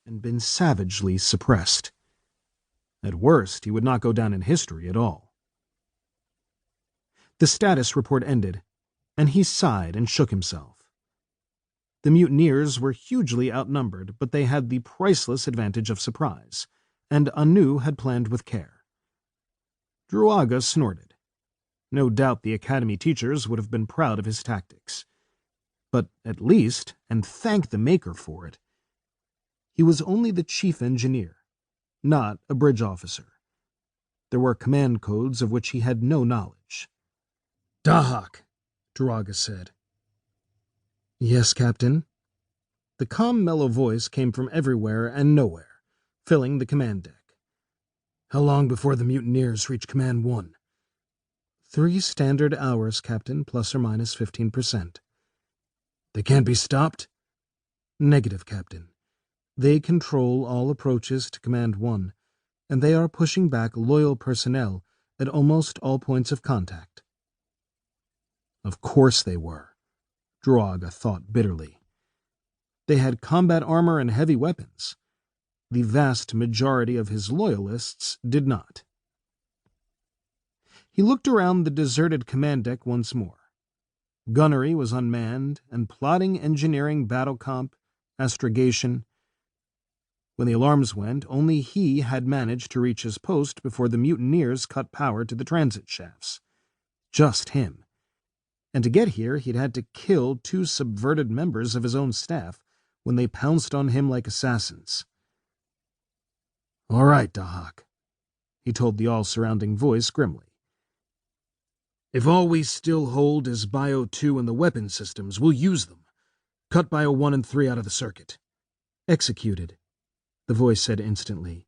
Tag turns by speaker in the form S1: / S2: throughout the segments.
S1: and been savagely suppressed. At worst, he would not go down in history at all. The status report ended, and he sighed and shook himself. The mutineers were hugely outnumbered, but they had the priceless advantage of surprise, and Anu had planned with care. Druaga snorted. No doubt the academy teachers would have been proud of his tactics. But at least, and thank the Maker for it, he was only the chief engineer, not a bridge officer. There were command codes of which he had no knowledge. "Dahak," Druaga said. "Yes, Captain." The calm, mellow voice came from everywhere and nowhere, filling the command deck. "How long before the mutineers reach Command 1? 3 standard hours, Captain, plus or minus 15%. They can't be stopped? Negative, Captain. They control all approaches to Command 1, and they are pushing back loyal personnel at almost all points of contact. Of course they were, Druaga thought bitterly. They had combat armor and heavy weapons. The vast majority of his loyalists did not. He looked around the deserted command deck once more. Gunnery was unmanned, and plotting, engineering, battle comp, astrogation. When the alarms went, only he had managed to reach his post before the mutineers cut power to the transit shafts. Just him. And to get here, he'd had to kill 2 subverted members of his own staff when they pounced on him like assassins. "All right, Dahak," he told the all-surrounding voice grimly. "If all we still hold is Bio 2 and the weapon systems, we'll use them. Cut Bio 1 and 3 out of the circuit." "Executed," the voice said instantly.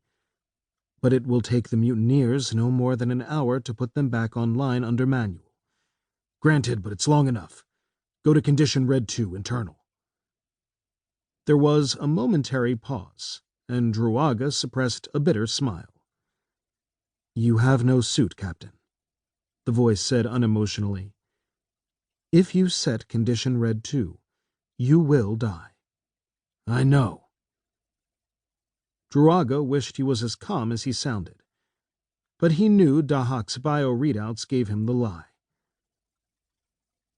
S1: "But it will take the mutineers no more than an hour to put them back online under manual." "Granted, but it's long enough. Go to Condition Red 2, internal." There was a momentary pause, and Druaga suppressed a bitter smile. "You have no suit, Captain," the voice said unemotionally. "If you set Condition Red 2, you will die." "I know." Druaga wished he was as calm as he sounded, but he knew Dahak's bio readouts gave him the lie.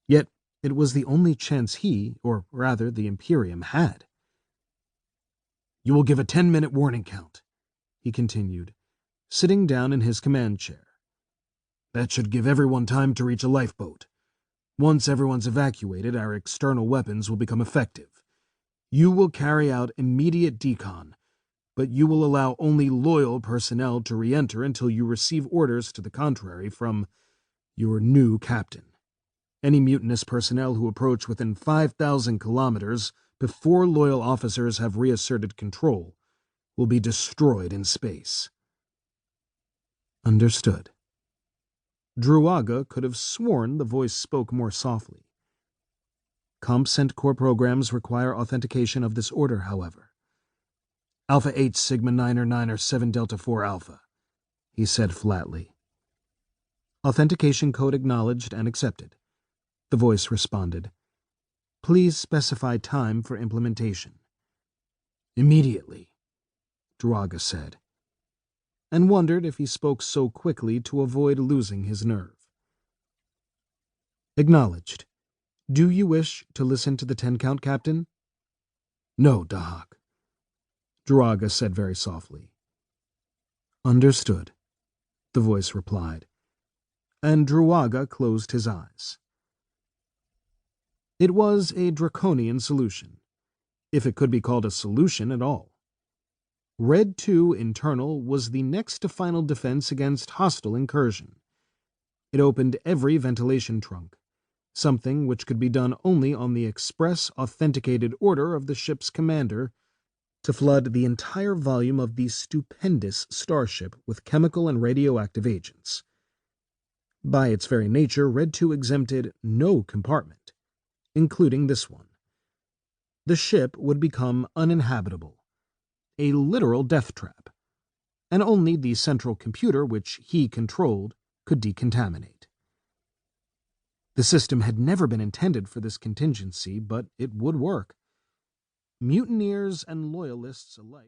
S1: Yet it was the only chance he, or rather the Imperium, had. "You will give a 10-minute warning count," he continued, sitting down in his command chair. "That should give everyone time to reach a lifeboat. Once everyone's evacuated, our external weapons will become effective. You will carry out immediate decon, but you will allow only loyal personnel to re-enter until you receive orders to the contrary from your new captain. Any mutinous personnel who approach within 5,000 kilometers before loyal officers have reasserted control will be destroyed in space." Understood. Druaga could have sworn the voice spoke more softly. Comp-Cent Core programs require authentication of this order, however. "Alpha 8 Sigma Niner Niner 7 Delta 4 Alpha," he said flatly. "Authentication code acknowledged and accepted," the voice responded. "Please specify time for implementation." "Immediately," Druaga said, and wondered if he spoke so quickly to avoid losing his nerve. "Acknowledged. Do you wish to listen to the 10-count, Captain?" "No, Dahak," Druaga said very softly. "Understood," the voice replied, and Druaga closed his eyes. It was a draconian solution, if it could be called a solution at all. Red 2 internal was the next to final defense against hostile incursion. It opened every ventilation trunk, something which could be done only on the express authenticated order of the ship's commander, to flood the entire volume of the stupendous starship with chemical and radioactive agents. By its very nature, Red 2 exempted no compartment, including this one. The ship would become uninhabitable, a literal death trap, and only the central computer which he controlled could decontaminate. The system had never been intended for this contingency, but it would work. Mutineers and loyalists alike